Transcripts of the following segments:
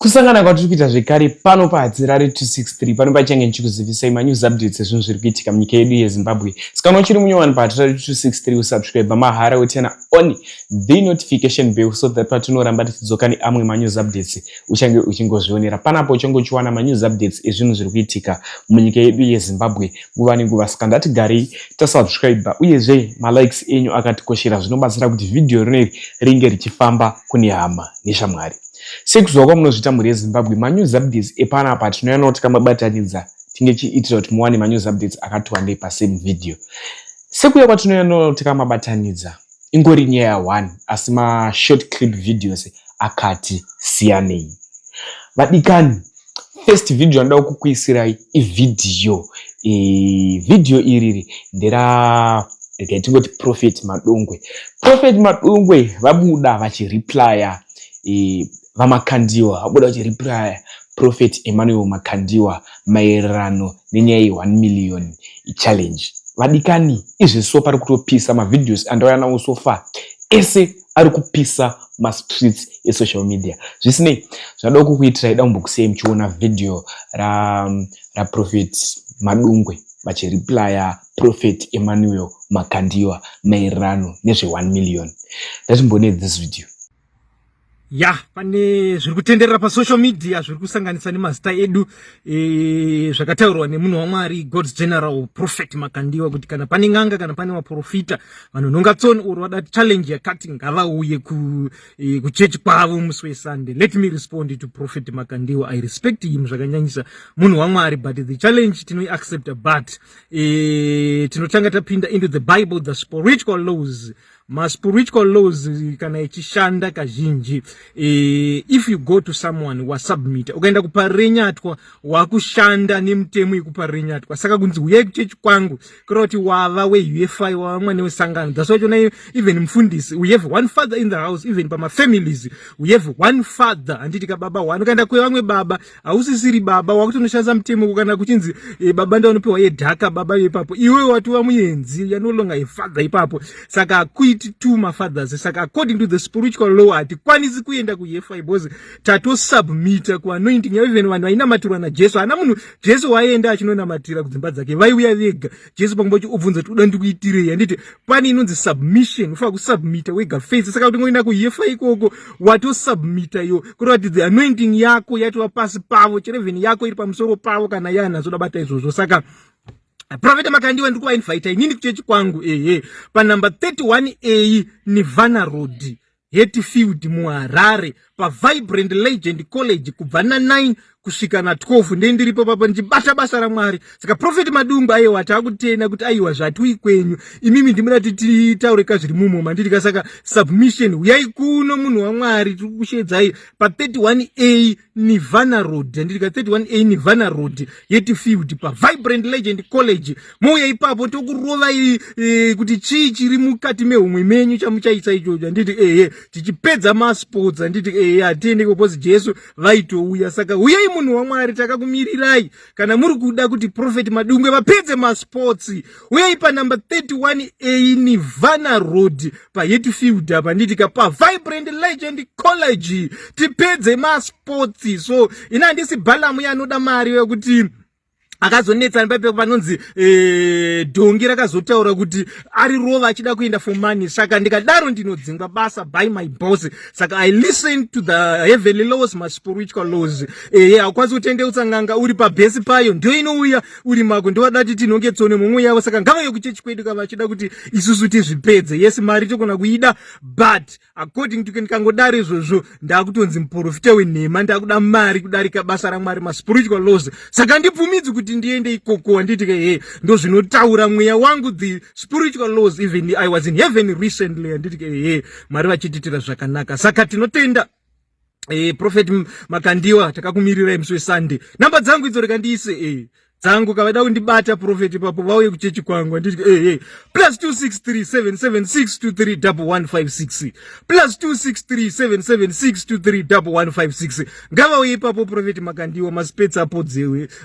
Kusangana kwatiri kuita zvekare pano pahadzirare 263 pano pachange nchikuzivisai manews updates ezvinhu zviri kuitika munyika yedu yeZimbabwe. Saka uchiri munyowani pahadzirare 263 usubscribe mahara wotena on the notification bell so that patinoramba tichidzoka neamwe manews updates uchange uchingozvionera panapo uchange uchiwana manews updates ezvinhu zviri kuitika munyika yedu yeZimbabwe nguva nenguva. Saka ngatigarei tasubscribe uyezve malikes enyu akatikoshera zvinobatsira kuti video rineri ringe richifamba kune hama neshamwari. Sekuziva kwamunozviita muri yeZimbabwe, manews updates epanapa tinoyanawo tikamabatanidza tinge chiitira kuti muwane manews updates akati wandei pasame video. Sekuya kwatinoyanawo tikamabatanidza ingori nyaya 1 asi ma short clip videos akati siyanei. Vadikani, first video ndoda kukuisirai video iriri ndera tingoti Prophet Madungwe. Prophet Madungwe vabuda vachireplya Makandiwa, vabuda vachireplya Prophet Emmanuel Makandiwa maererano nenyaya 1 million challenge. Vadikani, izviso pari kutopisa mavideos andauya nawo so far ese ari kupisa streets social media. Zvisinei, zvinoda kukuitirai dambukusei muchiona video ra Prophet Madungwe vachireplya Prophet Emmanuel Makandiwa maererano nezve 1 million. Ndatimbone this video. Ya, pane zviri kutenderera pa social media zviri kusanganisa nemazita edu zvakataurwa nemunhu waMwari God's General Prophet Makandiwa kuti kana pane nganga kana pane vaprofita vanhu nongatsoni uri vada challenge yakati ngavauye kuchechi kwavo musi weSunday. Let me respond to Prophet Makandiwa. I respect him zvakanyanyisa munhu waMwari, but the challenge tinoi accept, but tinotanga tapinda into the Bible, the spiritual laws. Spiritual laws kana ichishanda kazhinji. If you go to someone wa submit ukaenda kuparenyatwa wakushanda nemutemo yekuparenyatwa, saka kunzi uyai kuchechi kwangu kuti wava weUFI wamwana wesangano. That's why even mfundisi, we have one father in the house. Even pama families we have one father, anditi ka baba one. Ukaenda kwevamwe baba ausisiri baba wakutonoshandisa mutemo kana kuchinzi baba ndaunopewa yedhaka baba ipapo iwe watu wamuyenzi yanolonga yefather ipapo. Saka two mafathers. Saka according to the spiritual law hatikwanisi kuenda kuUFI because tato submit ku anointing ya even vanhu vainamatira na Jesu. Ana munhu Jesu waenda achinonamatira kudzimba dzake vaiuya vega. Jesu pangombochi ubvunza kuti uda ndikuitirei, anditi pani inonzi submission, ufa kusubmit wega face. Saka kuti ngoenda kuUFI ikoko wato submit yo kuti the anointing yako yatova pasi pavo, chereven yako iri pamusoro pavo kana yana zoda bata izvozvo. Saka Prophet Makandiwa ndikuwa invite inini kuchechi kwangu pa number 31A Nivana Road, Hatfield muHarare, pa Vibrant Legend College kubva na 9 kusvika na 12 ndendiripo papa ndichibata basa raMwari. Saka Prophet Madungwe aiwa takutenda kuti aiwa zvatui kwenyu imimi ndimira titaureka zviri mumo manditi. Saka submission uyai kuno munhu waMwari tiri kushedzai pa 31A Nivana Road, nditi 31A Nivana Road Hatfield pa Vibrant Legend College. Mouya ipapo tokurova kuti chii chiri mukati mehomwe menyu chamuchaisa ichocho. Nditi tichipedza masports, nditi atiende koposi Jesu vaitouya. Saka uyai munhu waMwari takakumirirai kana muri kuda kuti Prophet Madungwe vapedze masports. Uyai pa number 31A Nivana Road pa Hatfield apa, nditi pa Vibrant Legend College tipedze masports. So ina handisi Balamu yanoda mari yokuti akazonetsa pepe panonzi dhongi rakazotaura kuti ari rova achida kuenda for money. Saka ndikadaro ndinodzingwa basa by my boss. Saka I listen to the heavenly laws, my spiritual laws. Akwanzi kutendeutsa nganga uri pabhesi payo ndio inouya uri mako ndovada kuti tinonge tsone mumwe yavo. Saka ngavayo kuchechi kwedu kava achida kuti isusu tizvipedze. Yes, mari tokona kuida, but according to kangodari izvozvo ndakutonzi muprofita wenhema ndakuda mari kudarika basa raMwari, ma spiritual laws. Saka ndibvumidzi kuti ndiende ikoko, anditi ndo zvinotaura mweya wangu, the spiritual laws. Even I was in heaven recently, anditi Mwari vachititira zvakanaka. Saka tinotenda Prophet Makandiwa takakumirirai musi weSunday. Namba dzangu idzo rekandiise dzangu kavada kundibata Prophet papo vauye kuchechi kwangu, anditi +26377623156 +26377623156 ngavauye ipapo Prophet Makandiwa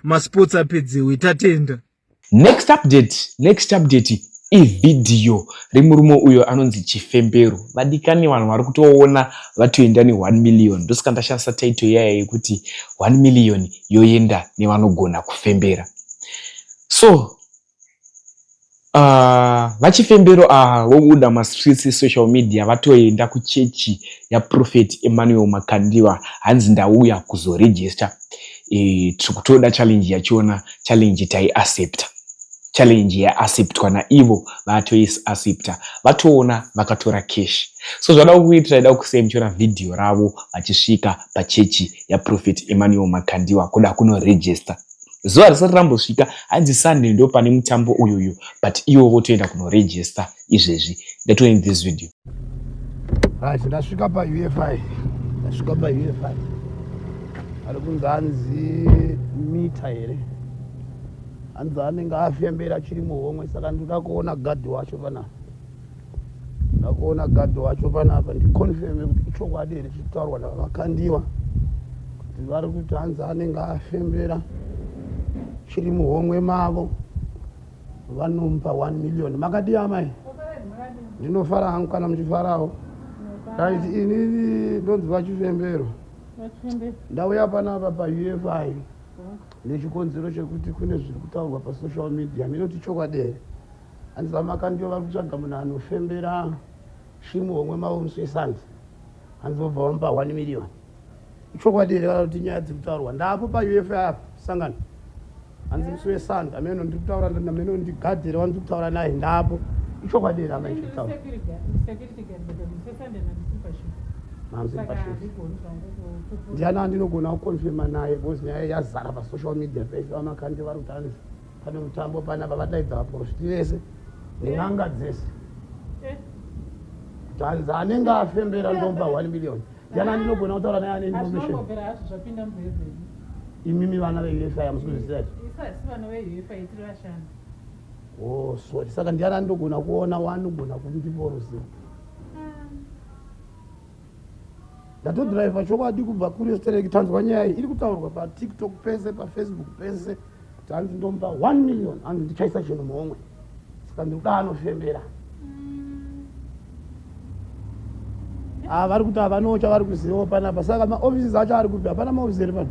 masports apedzewe tatenda. Next update ividhiyo remurume uyo anonzi Chifembero. Vadikani vanhu vari kutoona vatoenda ne1 million. Ndosaka ndashandisa title yaya yekuti 1 million yoenda nevanogona kufembera. So vachifembero vobuda mastreets social media vatoenda kuchechi yaProphet Emmanuel Makandiwa hanzi ndauya kuzoregister. Tikutoda challenge yachona, challenge taiaccepta. Challenge yaacceptwa naivo vatoiaccepta. Vatoona vakatora cash. So zvada kuitira ida kusei muchiona video ravo vachisvika pachechi yaProphet Emmanuel Makandiwa kuda kunoregister. Zuva risati rambosvika hanzi Sunday ndo pane mutambo uyoyo, but ivo votoenda kunoregister izvezvi. Let's end this video. Right, ndasvika pa UFI. Ari kunzi hanzi mita here. Hanzi anenge afembera achiri muhomwe, saka ndoda kuona gadhi wacho panapa. Ndikonfirme kuti ichokwadi here chikutaurwa navakandiwa. Kuti vari kuti hanzi anenge afembera chiri muhomwe mavo. Vanomupa 1 million. Makadi amai? Ndinofara hangu kana muchifarawo. Right, inini ndonzi vachifembero. Ndauya panapa pa UFI. Nechikonzero chekuti kune zviri kutaurwa pa social media. Minoti chokwadi. Hanzi vamakandiwa vari kutsvaga munhu anofembera chimuhomwe mavo musi weSunday. Hanzi vobva vamupa 1 million. Chokwadi kana kuti nyaya dziri kutaurwa. Ndapo pa UFI apa sangana. Hanzi musi weSunday. Ameno ndiri kutaura ndameno ndigadhere wandiri kutaura naye ndapo. Chokwadi kana ichitaura. Ndiani andinogona kukonfirma naye because nyaya yazara pasocial media pese. Vamakandi vari kuti hanzi pane mutambo panapa vadaidza vaprofiti vese nen'anga dzese kuti hanzi anenge afembera ndomupa 1 million. Ndiani andinogona kutaura naye ane information. Imimi vana veUFI hamusi kuzviziva here? Oh, sorry. Saka ndiani andinogona kuona wanogona kundipa ruzivo. Ndatodhiraivha chokwadi kubva kuri stereki tanzwa nyaya iri kutaurwa paTikTok pese, paFacebook pese kuti hanzi ndomupa 1 million, hanzi ndichaisa chinhu muhomwe. Saka ndikuda anofembera. Vari kuti havanowo chavari kuzivawo panapa. Saka maofisi acho ari kupi? Hapana maofisi ere pano?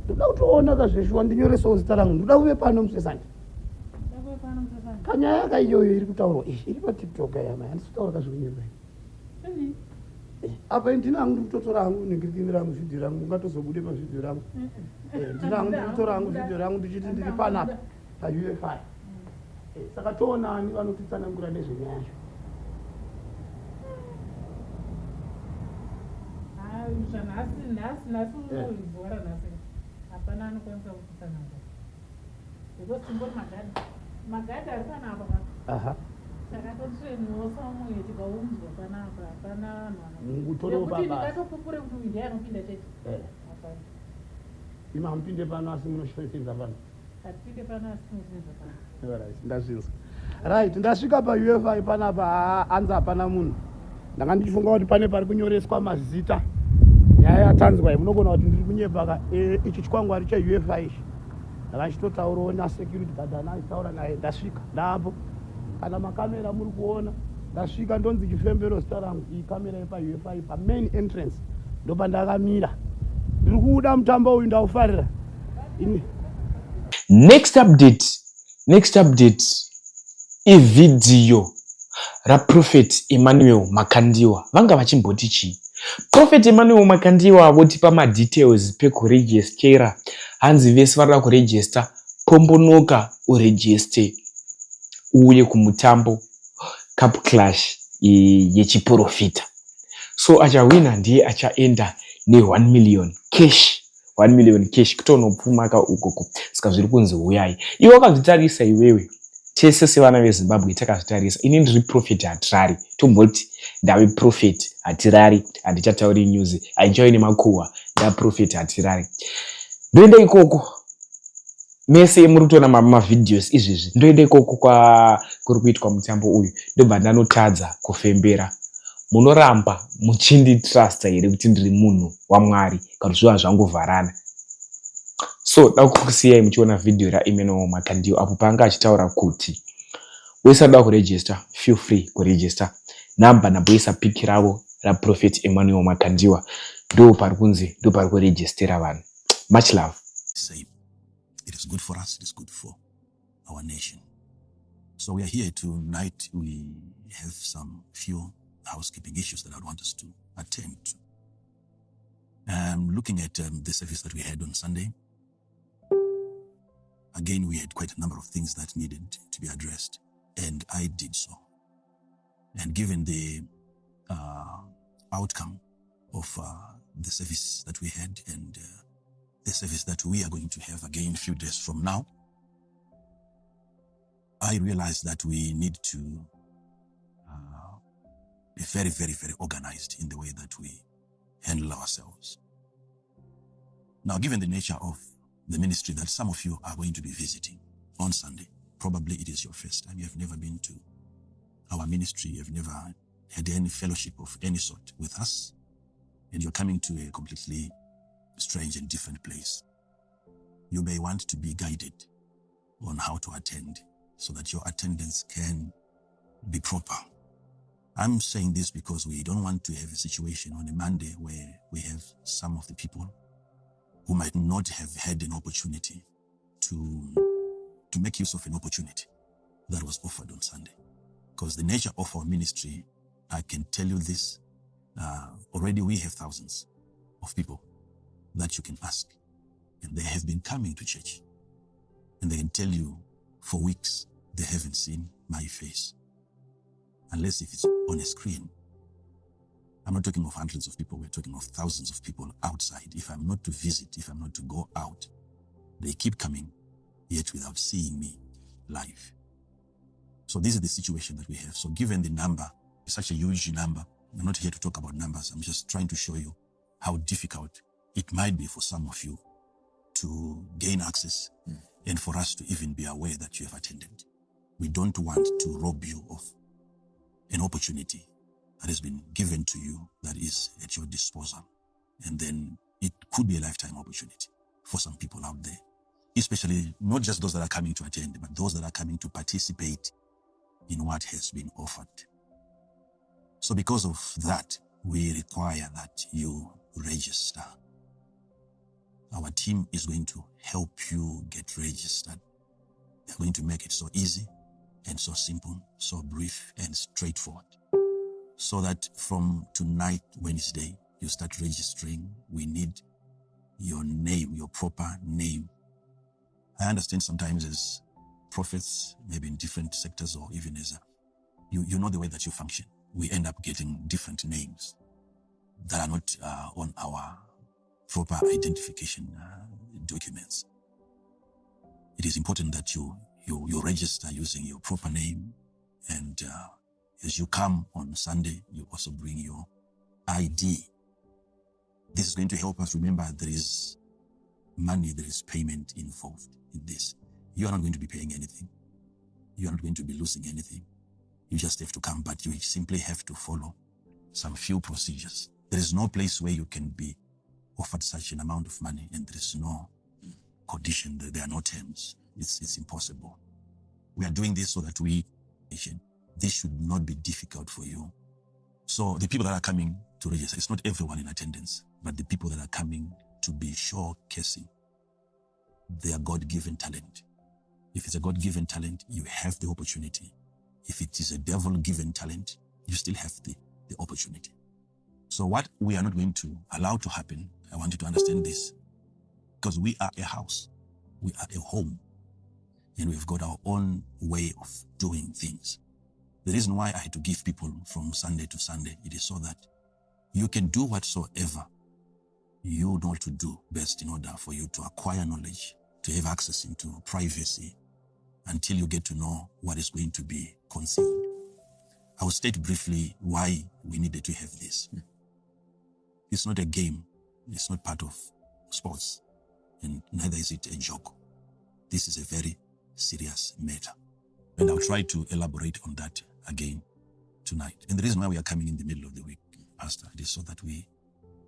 Ndoda kutoona kazveshuwa ndinyoresawo zita rangu. Ndoda kuve pano musi weSunday. Kanyaya kaiyoyo iri kutaurwa iri paTikTok yama handisi kutaura kazvikunyepa. Apa ndina hangu ndikutotora hangu nengirikini rangu vhidhiyo rangu ungatozobude pavhidhiyo rangu. Ndina hangu ndikutora hangu vhidhiyo rangu ndichiti ndiri panapa paUFI. Saka toonani vanotitsanangura nezvenyaya yacho. Nhasi unozivhora nhasi. Hapana anokwanisa kutitsanangura. Because timbori magadi ari panapa. Saka totsvenuwo samwe tikaunzwa panapa. Hapana ngutoro baba. Kuti ndikatopupure kuti ndiye anopinda chechi. Hapana. Ima hampinde pano asi munoshosenza pano. Hatipinde pano asi munoshosenza pano. Alright, ndazvinzwa. Right, ndasvika pa UFI panapa hanzi hapana munhu. Ndanga ndichifunga kuti pane pari kunyoreswa mazita. Nyaya yatanzwa munogona kuti ndiri kunyepa ichi chikwangwari cheUFI ichi. Ndanga ndichitotaurawo nasecurity guard anachitaura naye. Ndasvika ndapo kana makamera muri kuona. Ndasvika ndonzi Chifembero zita rangu. Iyi kamera yepa UFI pa main entrance ndopa ndakamira. Ndiri kuuda mutambo uyu ndaufarira. Next update ividhiyo raProphet Emmanuel Makandiwa. Vanga vachimboti chii? Prophet Emmanuel Makandiwa votipa madetails pekuregistera. Hanzi vese varida kuregister, pombonoka uregister uye kumutambo Cup Clash yechiprofita. So achawina ndiye achaenda ne1 million cash. 1 million cash kutonopfumaka ukoko. Saka zviri kunzi uyai. Iwe wakazvitarisa iwewe. Tese sevana veZimbabwe takazvitarisa. Ini ndiri prophet hatirari. Tomboti ndave prophet hatirari. Handichatauri news. Handichauyi nemakuhwa. Ndava prophet hatirari. Ndoenda ikoko. Mese muri kutoona mavideos izvezvi. Ndoenda ikoko kuri kuitwa mutambo uyu. Ndobva ndanotadza kufembera. Munoramba muchindi trust here kuti ndiri munhu waMwari kana zviva zvangovharana. So dakukusiyai muchiona video raimeno Makandiwa apo paanga achitaura kuti weisada kuregister, feel free kuregister. Namba naboisa pick ravo raProfet Emmanuel Makandiwa ndo pari kunzi ndo pari kuregistera vanhu. Much love. Same. It is good for us, it is good for our nation. So we are here tonight. We have some few housekeeping issues that I want us to attend to. Looking at the service that we had on Sunday, again, we had quite a number of things that needed to be addressed, and I did so. And given the outcome of the service that we had and the service that we are going to have again a few days from now, I realized that we need to be very, very, very organized in the way that we handle ourselves. Now, given the nature of the ministry that some of you are going to be visiting on Sunday, probably it is your first time. You have never been to our ministry. You have never had any fellowship of any sort with us, and you're coming to a completely strange and different place. You may want to be guided on how to attend so that your attendance can be proper. I'm saying this because we don't want to have a situation on a Monday where we have some of the people who might not have had an opportunity to make use of an opportunity that was offered on Sunday. Because the nature of our ministry, I can tell you this, already we have thousands of people that you can ask, and they have been coming to church, and they can tell you for weeks they haven't seen my face, unless if it's on a screen. I'm not talking of hundreds of people, we're talking of thousands of people outside. If I'm not to visit, if I'm not to go out, they keep coming, yet without seeing me live. So this is the situation that we have. So given the number, such a huge number, I'm not here to talk about numbers, I'm just trying to show you how difficult it might be for some of you to gain access and for us to even be aware that you have attended. We don't want to rob you of an opportunity that has been given to you, that is at your disposal. And then it could be a lifetime opportunity for some people out there, especially not just those that are coming to attend, but those that are coming to participate in what has been offered. So because of that, we require that you register. Our team is going to help you get registered. They're going to make it so easy and so simple, so brief and straightforward. So that from tonight, Wednesday, you start registering. We need your name, your proper name. I understand sometimes as prophets, maybe in different sectors or even as you know the way that you function. We end up getting different names that are not on our proper identification documents. It is important that you register using your proper name, and as you come on Sunday, you also bring your ID. This is going to help us remember there is money, there is payment involved in this. You are not going to be paying anything. You are not going to be losing anything. You just have to come, but you simply have to follow some few procedures. There is no place where you can be offered such an amount of money and there is no condition, there are no terms. It's impossible. We are doing this so that this should not be difficult for you. So the people that are coming to register, it's not everyone in attendance, but the people that are coming to be showcasing their God-given talent. If it's a God-given talent, you have the opportunity. If it is a devil-given talent, you still have the opportunity. So what we are not going to allow to happen, I want you to understand this, because we are a house, we are a home, and we've got our own way of doing things. The reason why I had to give people from Sunday to Sunday, it is so that you can do whatsoever you know to do best in order for you to acquire knowledge, to have access into privacy, until you get to know what is going to be concealed. I will state briefly why we needed to have this. It's not a game. It's not part of sports, and neither is it a joke. This is a very serious matter. And I'll try to elaborate on that again tonight. And the reason why we are coming in the middle of the week, Pastor, it is so that we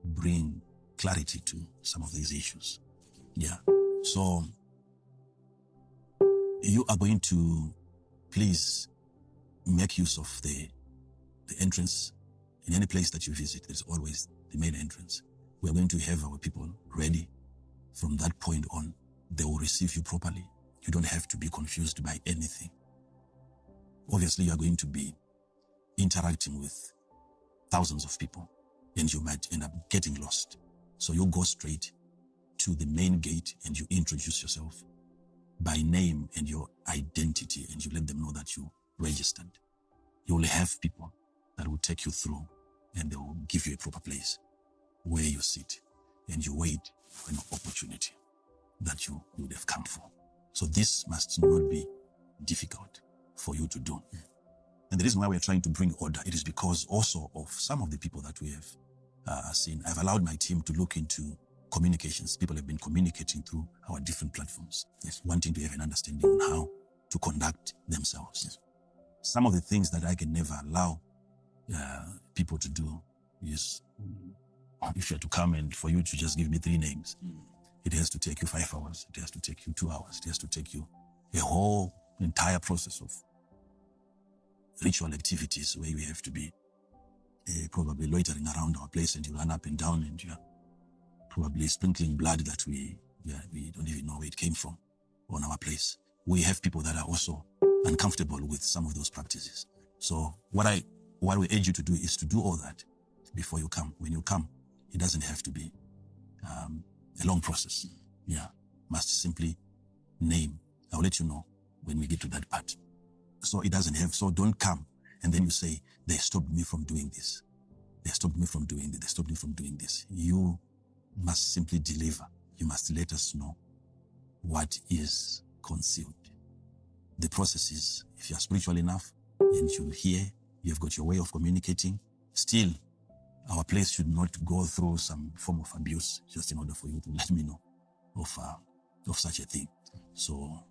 bring clarity to some of these issues. Yeah. So you are going to please make use of the entrance. In any place that you visit, there's always the main entrance. We are going to have our people ready. From that point on, they will receive you properly. You don't have to be confused by anything. Obviously, you are going to be interacting with thousands of people, and you might end up getting lost. So you go straight to the main gate and you introduce yourself by name and your identity, and you let them know that you registered. You will have people that will take you through, and they will give you a proper place where you sit, and you wait for an opportunity that you would have come for. So this must not be difficult for you to do. And the reason why we're trying to bring order, it is because also of some of the people that we have seen. I've allowed my team to look into communications. People have been communicating through our different platforms, wanting to have an understanding on how to conduct themselves. Some of the things that I can never allow people to do is, if you are to come and for you to just give me 3 names, it has to take you 5 hours. It has to take you 2 hours. It has to take you a whole entire process of ritual activities where you have to be probably loitering around our place, and you run up and down, and you're probably sprinkling blood that we don't even know where it came from on our place. We have people that are also uncomfortable with some of those practices. So what we urge you to do is to do all that before you come. When you come, it doesn't have to be a long process. Must simply name. I'll let you know when we get to that part. So it doesn't have, so don't come and then you say, they stopped me from doing this. They stopped me from doing this. They stopped me from doing this. You must simply deliver. You must let us know what is concealed. The process is, if you are spiritual enough and you hear, you've got your way of communicating, still, our place should not go through some form of abuse just in order for you to let me know of such a thing. So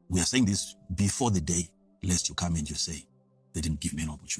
we are saying this before the day, lest you come and you say, they didn't give me an opportunity.